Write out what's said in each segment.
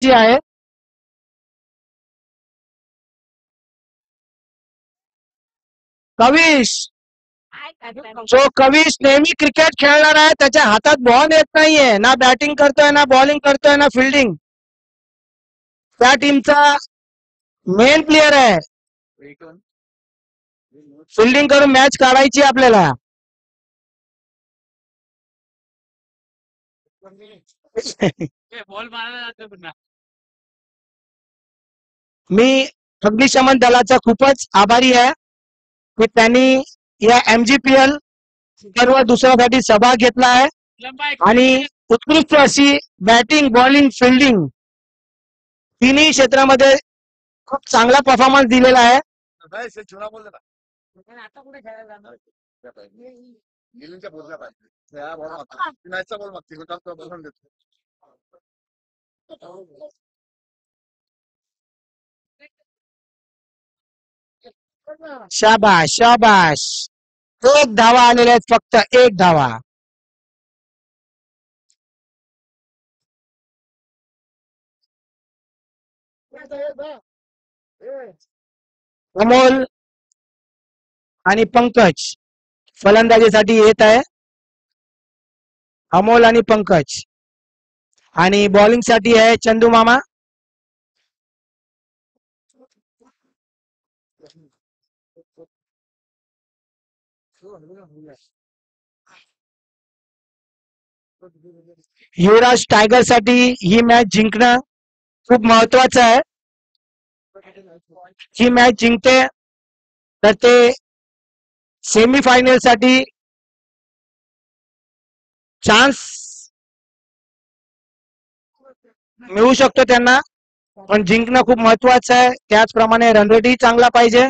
जी आहे. कविश, जो कविश नेहमी क्रिकेट खेळणार आहे, त्याच्या हातात बॉल येत नाहीये, ना बॅटिंग करतोय, ना बॉलिंग करतोय, ना फिल्डिंग. त्या टीमचा मेन प्लेअर आहे. फिल्डिंग करून मॅच काढायची आपल्याला. मी अग्निशमन दलाचा खूपच आभारी आहे की त्यांनी या MGPL सर्व दुसऱ्यासाठी सहभाग घेतला आहे आणि उत्कृष्ट अशी बॅटिंग, बॉलिंग, फिल्डिंग तिन्ही क्षेत्रामध्ये खूप चांगला परफॉर्मन्स दिलेला आहे. शाबाश शाबाश. एक धावा आलेल्या आहेत, फक्त एक धावा. अमोल आणि पंकज फलंदाजीसाठी येत आहे. अमोल आणि पंकज. आणि बॉलिंग साठी आहे चंदू मामा. युवराज टायगर साठी ही मॅच जिंकणं खूप महत्वाचं आहे. ही मॅच जिंकते तर ते सेमीफायनल साठी चान्स मिळू शकतो त्यांना, पण जिंकणं खूप महत्वाचं आहे. त्याचप्रमाणे रनरेटही चांगला पाहिजे.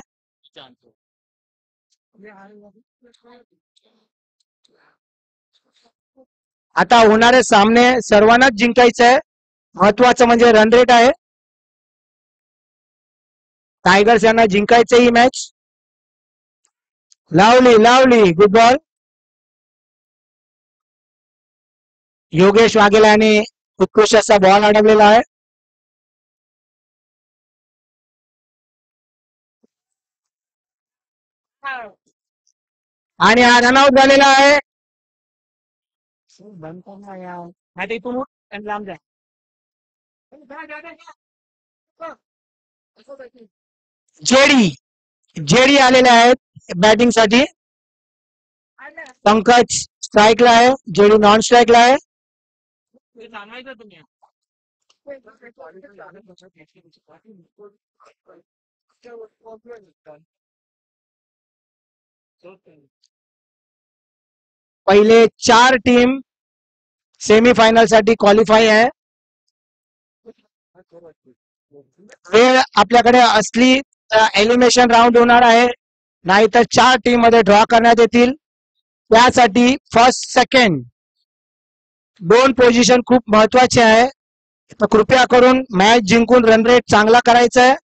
आता होणारे सामने सर्वांनाच जिंकायचे आहे. महत्वाचं म्हणजे रनरेट आहे. टायगर्स यांना जिंकायचं ही मॅच. लावली लावली, गुड बॉल. योगेश वाघेला यांनी उत्कृष्ट असा बॉल अडवलेला आहे. आणि हा रनआउट झालेला आहे. जेडी जेडी आलेले आहेत बॅटिंग साठी. पंकज स्ट्राईकला आहे, जेडी नॉन स्ट्राईकला आहे. पहिले 4 टीम सेमीफायनल साठी क्वालिफाय आहे. वेळ आपल्याकडे असली तर एलिमिनेशन राऊंड होणार आहे, नाहीतर 4 टीम मध्ये ड्रॉ करण्यात येतील. त्यासाठी फर्स्ट सेकंड 2 पोझिशन खूप महत्वाचे आहे. तर कृपया करून मॅच जिंकून रनरेट चांगला करायचा आहे.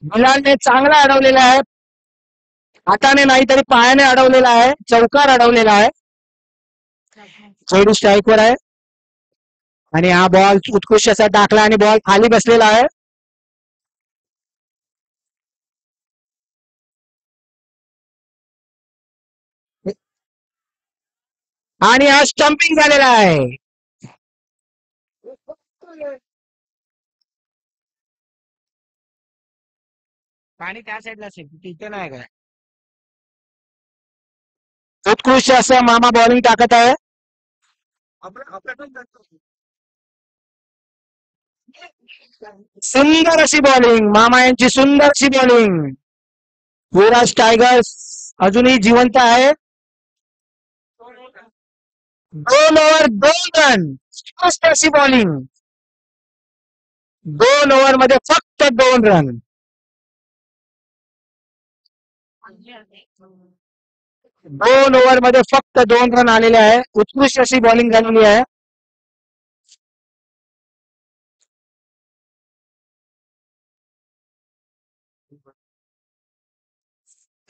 बिलालने चांगला अडवलेला आहे. हाताने नाही तरी पायाने अडवलेला आहे, चौकार अडवलेला आहे. चेडू स्ट्राईकवर आहे आणि हा बॉल उत्कृष्ट असा टाकला आणि बॉल खाली बसलेला आहे. आणि हा स्टंपिंग झालेला आहे. पाणी त्या साईडला असेल, तिथे नाही काय. उत्कृष्ट असं मामा बॉलिंग टाकत आहे. सुंदर अशी बॉलिंग, मामा यांची सुंदर अशी बॉलिंग. युवराज टायगर्स अजूनही जिवंत आहे. 2 ओव्हर 2 रन, उत्कृष्ट अशी बॉलिंग. 2 ओव्हर मध्ये फक्त 2 रन. 2 ओव्हर मध्ये फक्त 2 रन आलेले आहे. उत्कृष्ट अशी बॉलिंग झालेली आहे.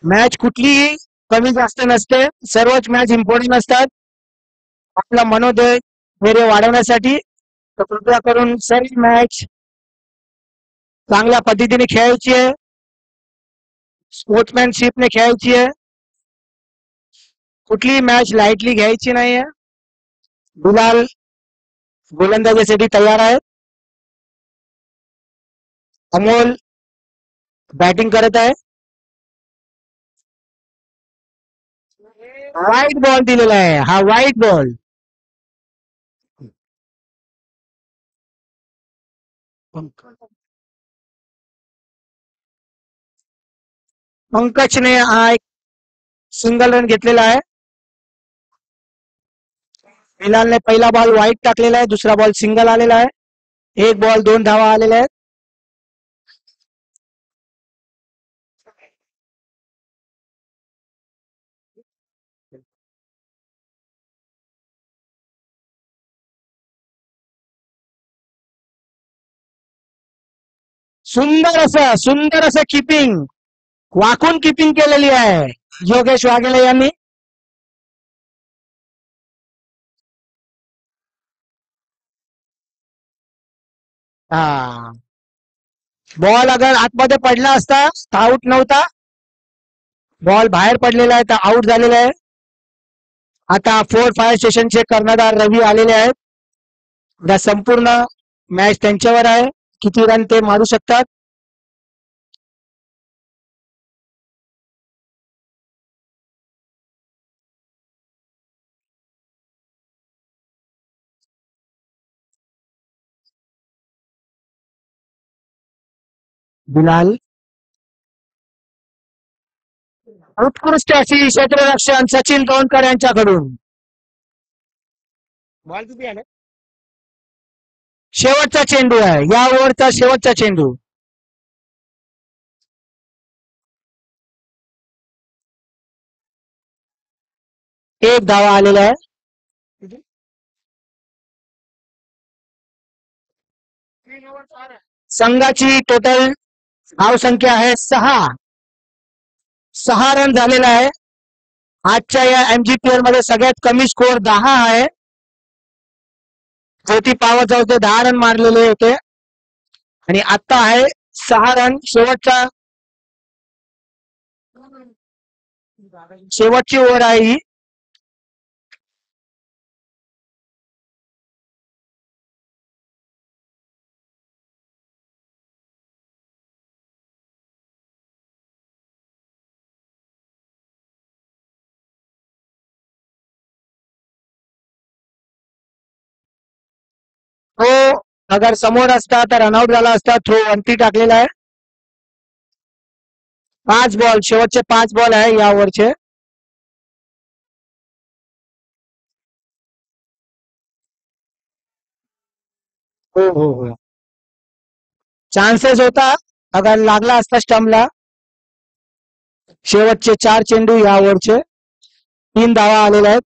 मॅच कुठलीही कमी जास्त नसते, सर्वच मॅच इम्पॉर्टंट असतात आपला मनोधैर्य वाढवण्यासाठी. तर कृपया करून सर्व मॅच चांगल्या पद्धतीने खेळायची आहे, स्पोर्ट्समॅनशिपने खेळायची आहे, कुठलीही मॅच लाईटली घ्यायची नाहीये. बिलाल गोलंदाजीसाठी तयार आहेत, अमोल बॅटिंग करत आहे. व्हाईट बॉल दिलेला आहे, हा व्हाईट बॉल. पंकजने हा एक सिंगल रन घेतलेला आहे. बिलालने पहिला बॉल व्हाईट टाकलेला आहे, दुसरा बॉल सिंगल आलेला आहे. एक बॉल 2 धावा आलेल्या आहेत. सुंदर असं किपिंग, वाकून किपिंग केलेली आहे योगेश वाघेला यांनी. हा बॉल अगर आतमध्ये पडला असता तर आउट नव्हता, बॉल बाहेर पडलेला आहे तर आउट झालेला आहे. आता 4-5 स्टेशनचे कर्णधार रवी आलेले आहेत. या संपूर्ण मॅच त्यांच्यावर आहे, किती रन ते मारू शकतात. बिलाल उत्कृष्ट अशी क्षेत्ररक्षण सचिन गोंडकर यांच्याकडून. बॉल किती आले, शेवटचा चेंडू आहे या ओव्हरचा, शेवटचा चेंडू. एक धावा आलेला आहे. संघाची टोटल धावसंख्या आहे 6 रन झालेला आहे. आजच्या या एमजीपीएल मध्ये सगळ्यात कमी स्कोअर 10 आहे. ज्योती पावत होते 10 रन मारलेले होते आणि आता आहे 6 रन. शेवटची ओव्हर आहे ही. तो अगर समोर असता तर रनआउट झाला असता. थ्रो वरती टाकलेला आहे. 5 बॉल, शेवटचे 5 बॉल आहे या ओव्हरचे. हो हो हो, चान्सेस होता अगर लागला असता स्टंपला. शेवटचे 4 चेंडू या ओव्हरचे, 3 धावा आलेल्या आहेत.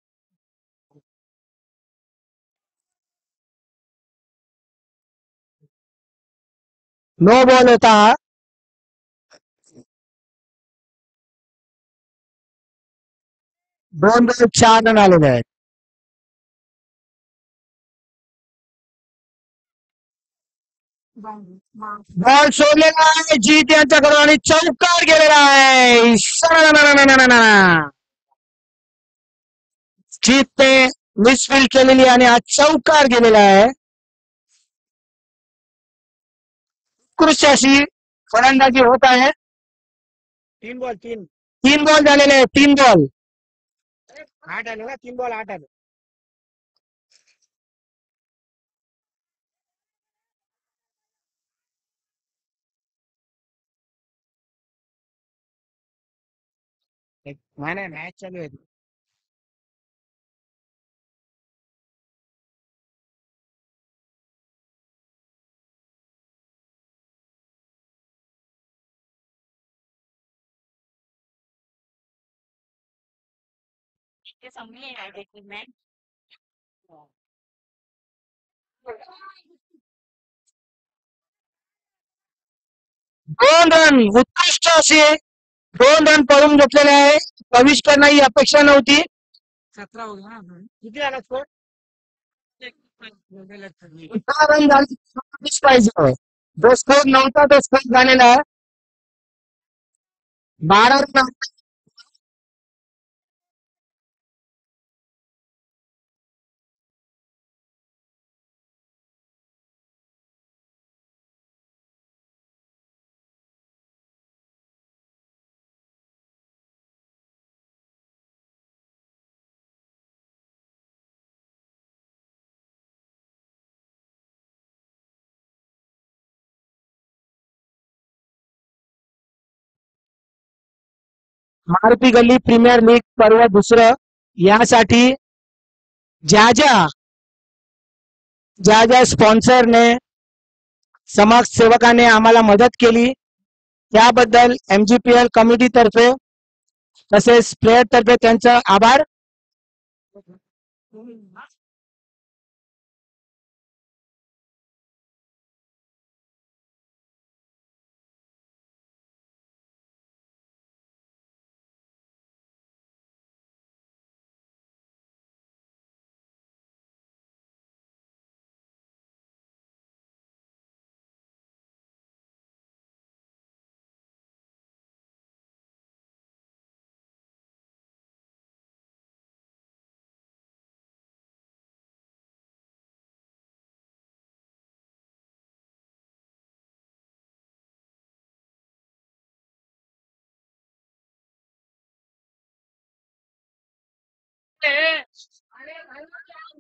नो बॉल होता हा. 2 बॉल 4 रन आलेले आहेत. बॉल सोडलेला आहे जीत यांच्याकडून आणि चौकार गेलेला आहे. जीतने मिसफील्ड केलेली आणि हा चौकार गेलेला आहे. उत्कृष्ट अशी फलंदाजी होत आहे. 3 बॉल झालेले आहेत, 3 बॉल 8 आले ना, 3 बॉल 8 आले. नाही मॅच चालू आहे. दोन रन, उत्कृष्ट अशी 2 रन पळून घेतलेले आहे. कविष्कर ही अपेक्षा नव्हती. 17 किती झाला स्कोर? 10 रन झाले पाहिजे. जो स्कोर नव्हता तो स्कोर झालेला आहे. 12 रन. मारुती गल्ली प्रीमियर लीग पर्व दुसरं यासाठी ज्या ज्या स्पॉन्सरने समाजसेवकाने आम्हाला मदत केली त्याबद्दल MGPL कमिटी तर्फे तसेच प्लेयर तर्फे त्यांचा आभार.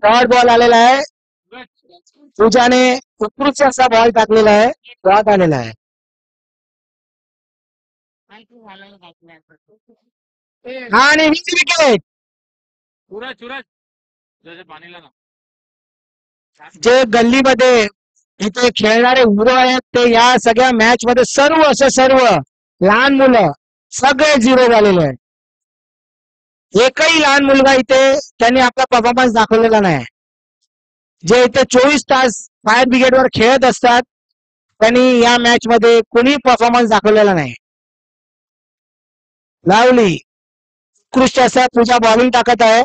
थर्ड बॉल आलेला आहे. पूजाने उत्कृष्ट असा बॉल टाकलेला आहे. डॉट आलेला आहे. आणि विकेट. जे गल्लीमध्ये इथे खेळणारे मुलं आहेत ते या सगळ्या मॅच मध्ये सर्व लहान मुलं सगळे झिरो झालेले आहेत. एकही लहान मुलगा इथे त्यांनी आपला परफॉर्मन्स दाखवलेला नाही. जे इथे 24 तास फायर ब्रिगेडवर खेळत असतात त्यांनी या मॅच मध्ये कोणी परफॉर्मन्स दाखवलेला नाही. लावली उत्कृष्ट असा पूजा बॉलिंग टाकत आहे.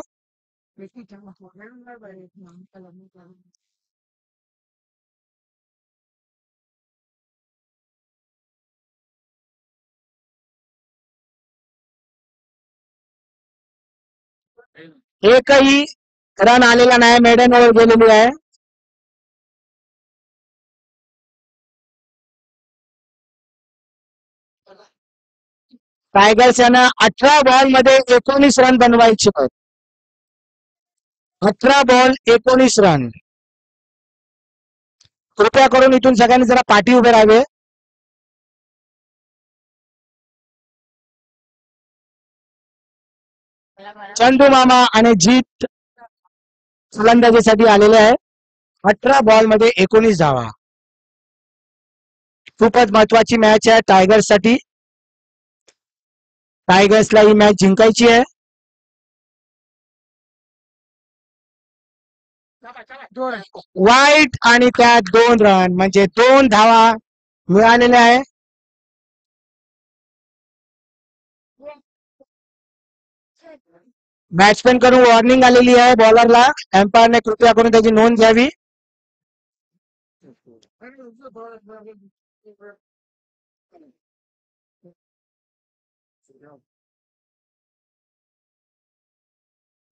एकही रन आलेला नाही. मेडन ओव्हर गेलेली आहे. टायगर्स यांना 18 बॉल मध्ये 19 रन बनवायचे आहेत. 18 बॉल 19 रन. कृपया करून इथून सगळ्यांनी जरा पाठी उभे राहावे. चंदू मामा आणि जीत फलंदाजीसाठी आलेले आहे. 18 बॉल मध्ये 19 धावा. खूपच महत्वाची मॅच आहे टायगर्स साठी. टायगर्सला ही मॅच जिंकायची आहे. वाईट आणि त्यात 2 रन म्हणजे 2 धावा मिळालेल्या आहे. बॅट्समॅन कडून वॉर्निंग आलेली आहे बॉलरला. एम्पायरने कृपया करून त्याची नोंद घ्यावी.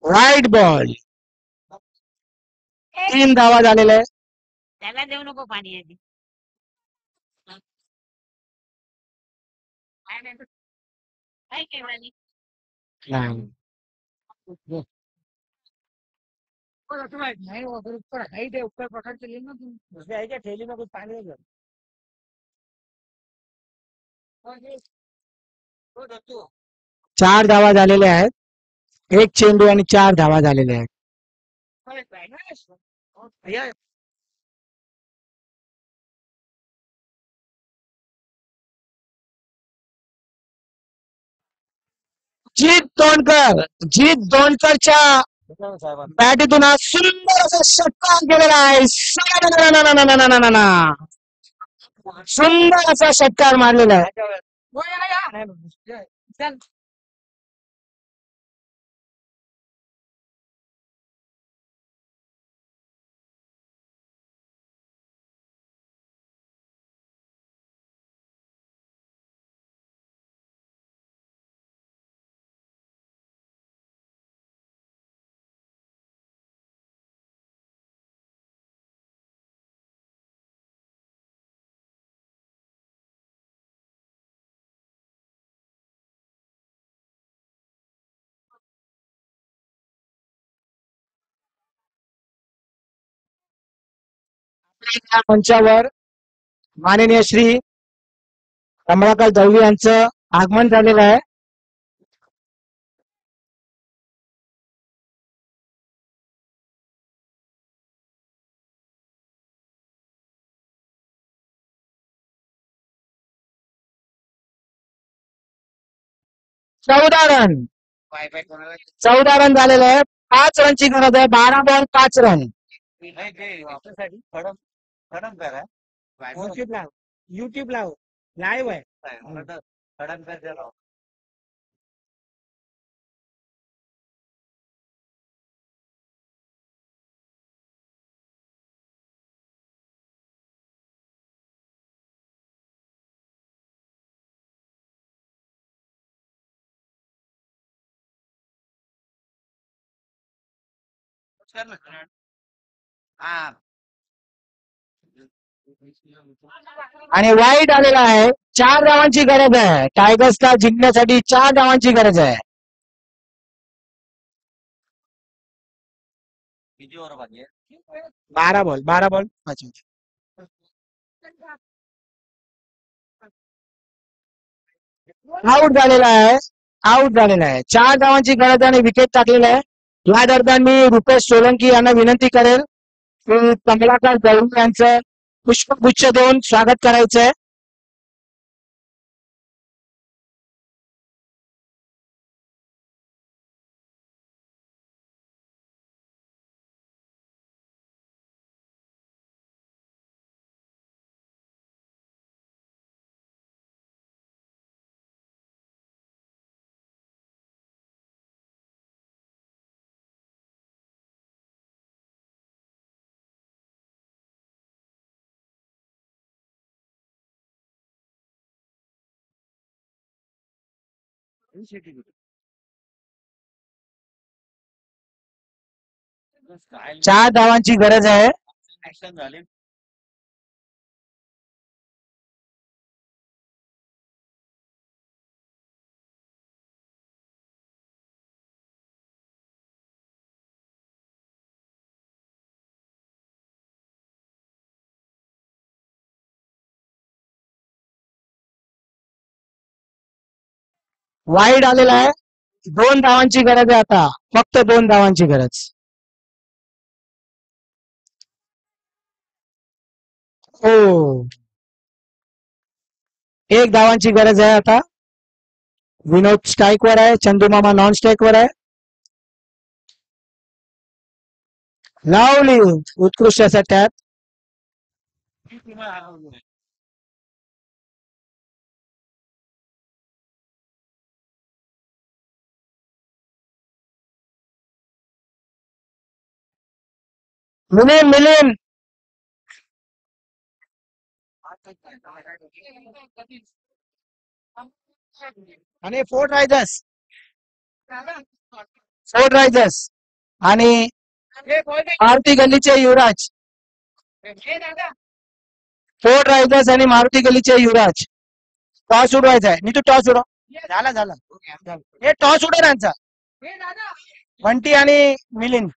Right ball. 3 धावा झालेल्या आहे. त्याला देऊ नको पाणी. ठेली में कुछ पानी 4 धावा झालेल्या आहेत. 1 चेंडू आणि 4 धावा झालेल्या आहेत. जीत दोंडकरच्या बॅटीतून हा सुंदर असा षटकार केलेला आहे. सुंदर असा षटकार मारलेला आहे. चल या मंचावर माननीय श्री कमलाकर दळवी यांचं आगमन झालेलं आहे. चौदा रन 14 रन झालेले आहे. 5 रनची गरज आहे. 12 बॉल 5 रन. युट्यूब लाव लाईव्ह आहे. आणि वाईट आलेला आहे. 4 धावांची गरज आहे. टायगर्सला जिंकण्यासाठी 4 धावांची गरज आहे. किती ओव्हर बाकी आहे? 12 बॉल 5 आउट झालेला आहे. 4 धावांची गरज आणि विकेट टाकलेला आहे. या दरम्यान मी रुपेश सोलंकी यांना विनंती करेल की कमलाकर दळवी यांचं पुष्पगुच्छ देऊन स्वागत करायचंय. चार धावांची गरज आहे. ऍक्शन झाली. वाईड आलेला आहे. 2 धावांची गरज आहे. आता फक्त 2 धावांची गरज. हो, 1 धावांची गरज आहे. आता विनोद स्ट्राईक वर आहे. चंदूमामा नॉन स्ट्राईक वर आहे. लावली उत्कृष्ट असा टॅप. मिलिंद आणि फोर्ट रायझर्स आणि मारुती गल्लीचे युवराज. फोर्ट रायझर्स आणि मारुती गल्लीचे युवराज. टॉस उडवायचा आहे. तू टॉस उडव. झाला हे टॉस उडव यांचा. बंटी आणि मिलिंद.